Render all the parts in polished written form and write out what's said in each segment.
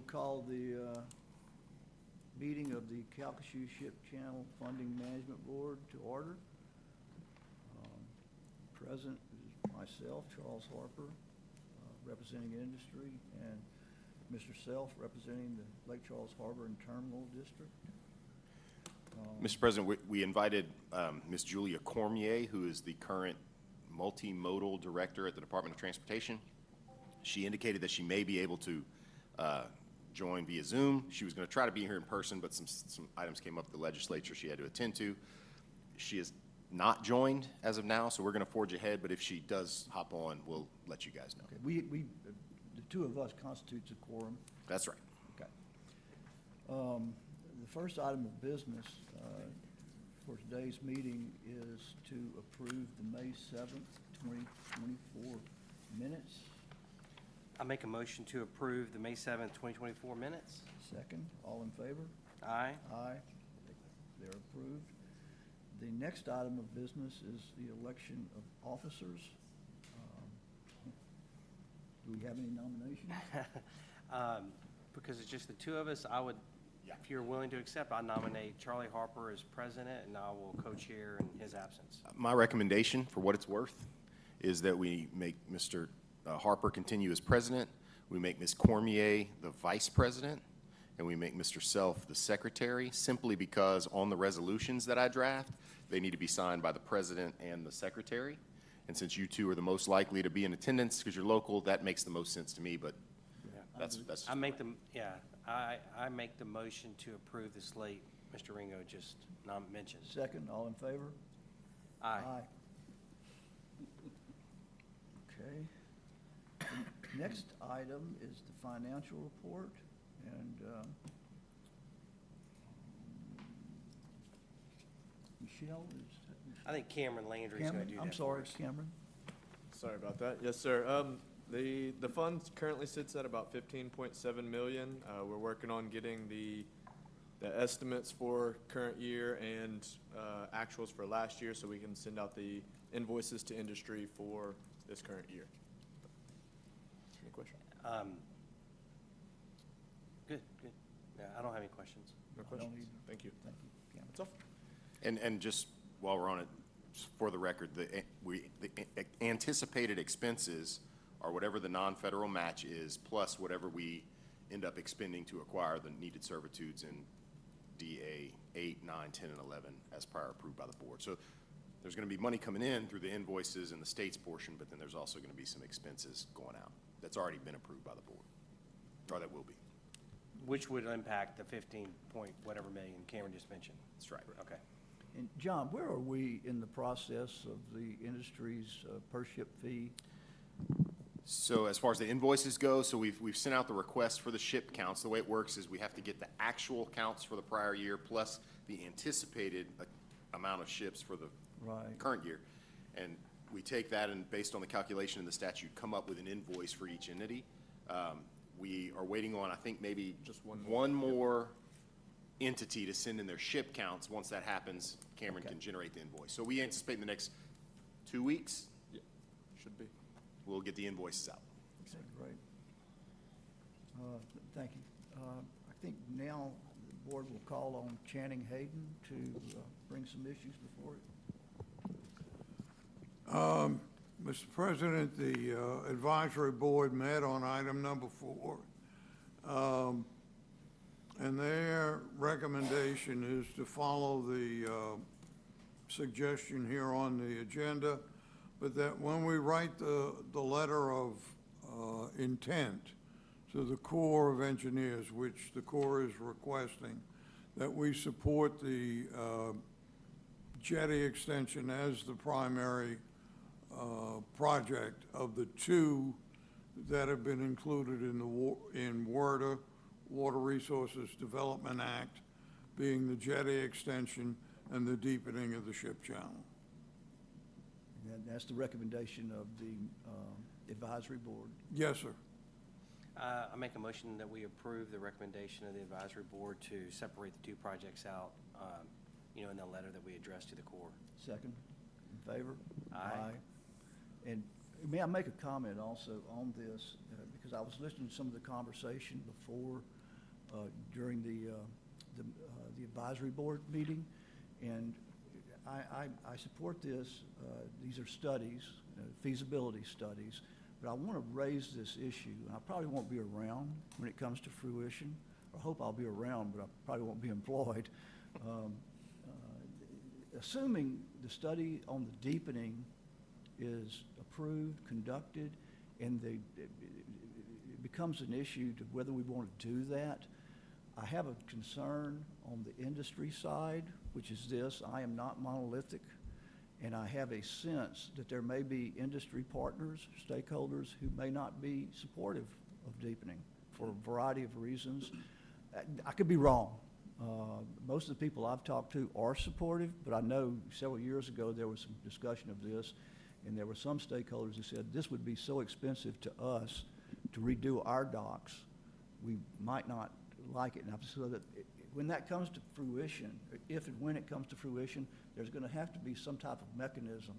will call the meeting of the Calcasieu Ship Channel Funding Management Board to order. Present is myself, Charles Harper, representing industry, and Mr. Self, representing the Lake Charles Harbor and Terminal District. Mr. President, we invited Ms. Julia Cormier, who is the current multimodal director at the Department of Transportation. She indicated that she may be able to join via Zoom. She was going to try to be here in person, but some items came up at the legislature she had to attend to. She is not joined as of now, so we're going to forge ahead, but if she does hop on, we'll let you guys know. Okay. The two of us constitutes a quorum. That's right. Okay. The first item of business for today's meeting is to approve the May 7th, 2024 minutes. I make a motion to approve the May 7th, 2024 minutes. Second, all in favor? Aye. Aye. They're approved. The next item of business is the election of officers. Do we have any nominations? Because it's just the two of us, I would, if you're willing to accept, I nominate Charlie Harper as president, and I will co-chair in his absence. My recommendation, for what it's worth, is that we make Mr. Harper continue as president, we make Ms. Cormier the vice president, and we make Mr. Self the secretary, simply because on the resolutions that I draft, they need to be signed by the president and the secretary. And since you two are the most likely to be in attendance because you're local, that makes the most sense to me, but that's I make the, I make the motion to approve the slate Mr. Ringo just mentioned. Second, all in favor? Aye. Okay. The next item is the financial report, and Michelle is. I think Cameron Landry's going to do that. I'm sorry, for us. Cameron. Sorry about that. Yes, sir. The fund currently sits at about 15.7 million. We're working on getting the estimates for current year and actuals for last year, so we can send out the invoices to industry for this current year. Any questions? Good. Yeah, I don't have any questions. No questions. Thank you. Thank you, Cameron. That's all. And just while we're on it, for the record, the anticipated expenses are whatever the non-federal match is, plus whatever we end up expending to acquire the needed servitudes in DA 8, 9, 10, and 11 as prior approved by the board. So there's going to be money coming in through the invoices and the state's portion, but then there's also going to be some expenses going out that's already been approved by the board, or that will be. Which would impact the 15 point whatever million Cameron just mentioned. That's right. Okay. And John, where are we in the process of the industry's per ship fee? So as far as the invoices go, so we've sent out the request for the ship counts. The way it works is we have to get the actual counts for the prior year plus the anticipated amount of ships for the current year. And we take that and based on the calculation in the statute, come up with an invoice for each entity. We are waiting on, I think, maybe just one more entity to send in their ship counts. Once that happens, Cameron can generate the invoice. So we anticipate in the next 2 weeks, Should be. we'll get the invoices out. Okay, great. Thank you. I think now the board will call on Channing Hayden to bring some issues before it. Mr. President, the advisory board met on item number 4. And their recommendation is to follow the suggestion here on the agenda, but that when we write the letter of intent to the Corps of Engineers, which the Corps is requesting, that we support the jetty extension as the primary project of the two that have been included in WRDA, Water Resources Development Act, being the jetty extension and the deepening of the ship channel. And that's the recommendation of the advisory board. Yes, sir. I make a motion that we approve the recommendation of the advisory board to separate the two projects out, in the letter that we addressed to the Corps. Second, in favor? Aye. And may I make a comment also on this, because I was listening to some of the conversation before, during the advisory board meeting, and I support this. These are studies, feasibility studies, but I want to raise this issue, and I probably won't be around when it comes to fruition. I hope I'll be around, but I probably won't be employed. Assuming the study on the deepening is approved, conducted, and it becomes an issue to whether we want to do that, I have a concern on the industry side, which is this: I am not monolithic, and I have a sense that there may be industry partners, stakeholders, who may not be supportive of deepening for a variety of reasons. I could be wrong. Most of the people I've talked to are supportive, but I know several years ago there was some discussion of this, and there were some stakeholders who said this would be so expensive to us to redo our docks, we might not like it. And so that when that comes to fruition, if and when it comes to fruition, there's going to have to be some type of mechanism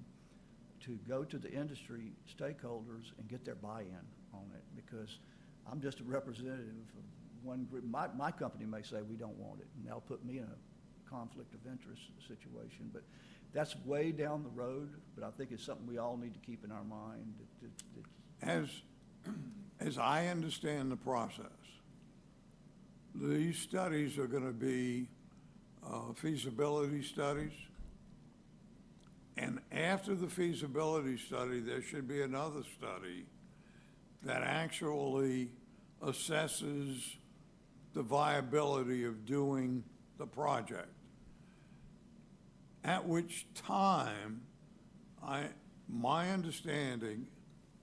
to go to the industry stakeholders and get their buy-in on it, because I'm just a representative of one group. My company may say we don't want it, and that'll put me in a conflict of interest situation. But that's way down the road, but I think it's something we all need to keep in our mind. As I understand the process, these studies are going to be feasibility studies. And after the feasibility study, there should be another study that actually assesses the viability of doing the project. At which time, my understanding,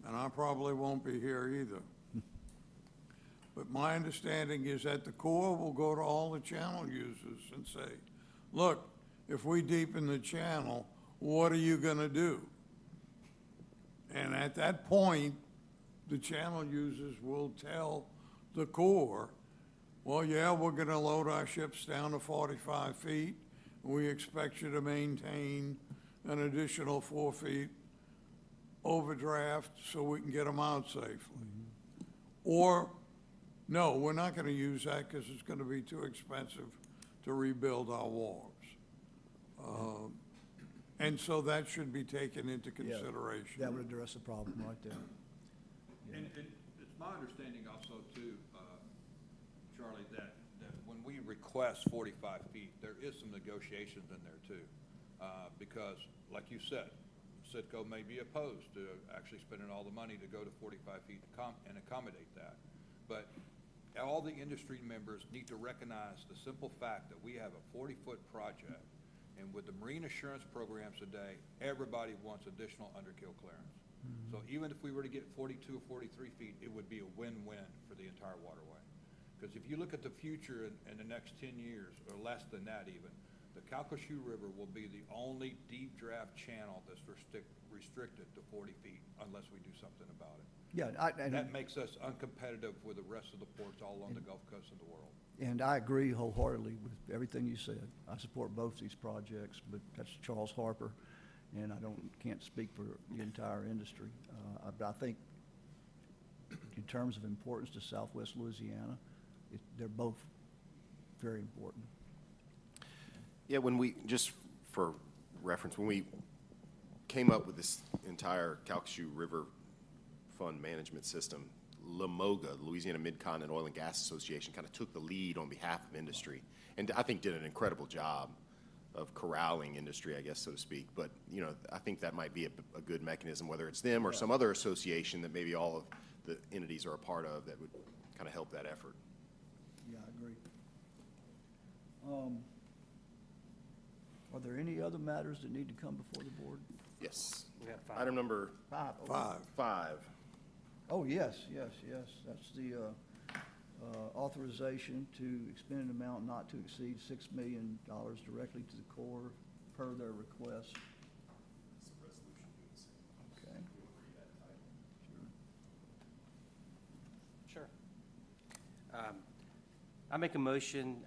and I probably won't be here either, but my understanding is that the Corps will go to all the channel users and say, look, if we deepen the channel, what are you gonna do? And at that point, the channel users will tell the Corps, well, yeah, we're gonna load our ships down to 45 feet. We expect you to maintain an additional 4 feet overdraft so we can get them out safely. Or, no, we're not gonna use that because it's gonna be too expensive to rebuild our wharves. And so that should be taken into Yeah, consideration. that would address the problem right there. And it's my understanding also too, Charlie, that when we request 45 feet, there is some negotiations in there too. Because like you said, Citgo may be opposed to actually spending all the money to go to 45 feet and accommodate that. But all the industry members need to recognize the simple fact that we have a 40-foot project. And with the marine assurance programs today, everybody wants additional underkill clearance. So even if we were to get 42 or 43 feet, it would be a win-win for the entire waterway. Because if you look at the future in the next 10 years, or less than that even, the Calcasieu River will be the only deep draft channel that's restricted to 40 feet unless we do something about it. Yeah, That makes us uncompetitive with the rest of the ports all along the Gulf Coast of the world. and I agree wholeheartedly with everything you said. I support both these projects, but that's Charles Harper, and I can't speak for the entire industry. But I think in terms of importance to Southwest Louisiana, they're both very important. Yeah, just for reference, when we came up with this entire Calcasieu River Fund management system, LMOGA, Louisiana Mid-Continent Oil and Gas Association, kind of took the lead on behalf of industry, and I think did an incredible job of corralling industry, I guess, so to speak. But, you know, I think that might be a good mechanism, whether it's them or some other association that maybe all of the entities are a part of, that would kind of help that effort. Yeah, I agree. Are there any other matters that need to come before the board? Yes. We got 5. Item number 5. 5. Oh, yes. That's the authorization to expend an amount not to exceed $6 million directly to the Corps per their request. Okay. Sure. I make a motion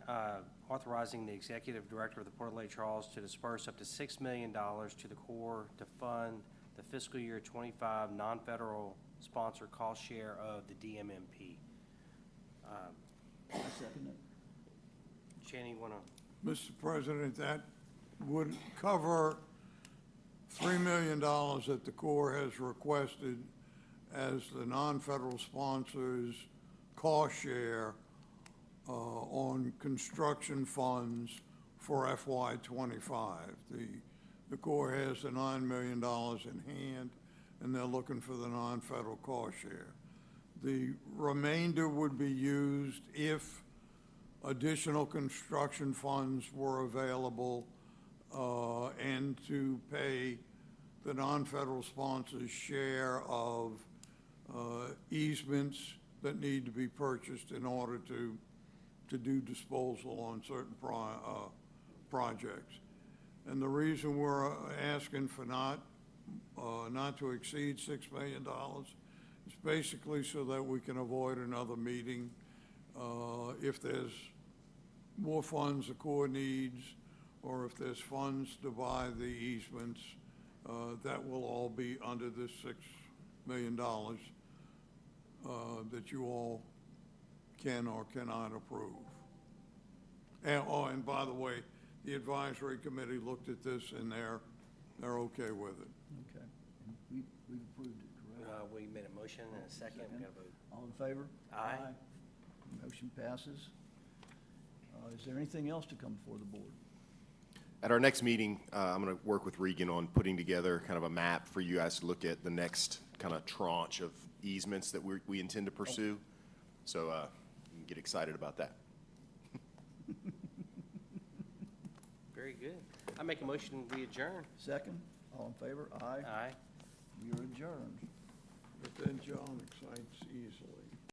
authorizing the executive director of the Port of Lake Charles to disperse up to $6 million to the Corps to fund the fiscal year 25 non-federal sponsor cost share of the DMMP. I second it. Channing, want to? Mr. President, that would cover $3 million that the Corps has requested as the non-federal sponsors' cost share on construction funds for FY '25. The Corps has the $9 million in hand, and they're looking for the non-federal cost share. The remainder would be used if additional construction funds were available, and to pay the non-federal sponsors' share of easements that need to be purchased in order to do disposal on certain projects. And the reason we're asking for not to exceed $6 million is basically so that we can avoid another meeting. If there's more funds the Corps needs, or if there's funds to buy the easements, that will all be under this $6 million that you all can or cannot approve. And by the way, the advisory committee looked at this and they're okay with it. Okay. And we've approved it, correct? We made a motion and a second. We got to vote. All in favor? Aye. Motion passes. Is there anything else to come before the board? At our next meeting, I'm going to work with Regan on putting together kind of a map for you guys to look at the next kind of tranche of easements that we intend to pursue. So you can get excited about that. Very good. I make a motion, we adjourn. Second? All in favor? Aye. Aye. We are adjourned. But then John excites easily.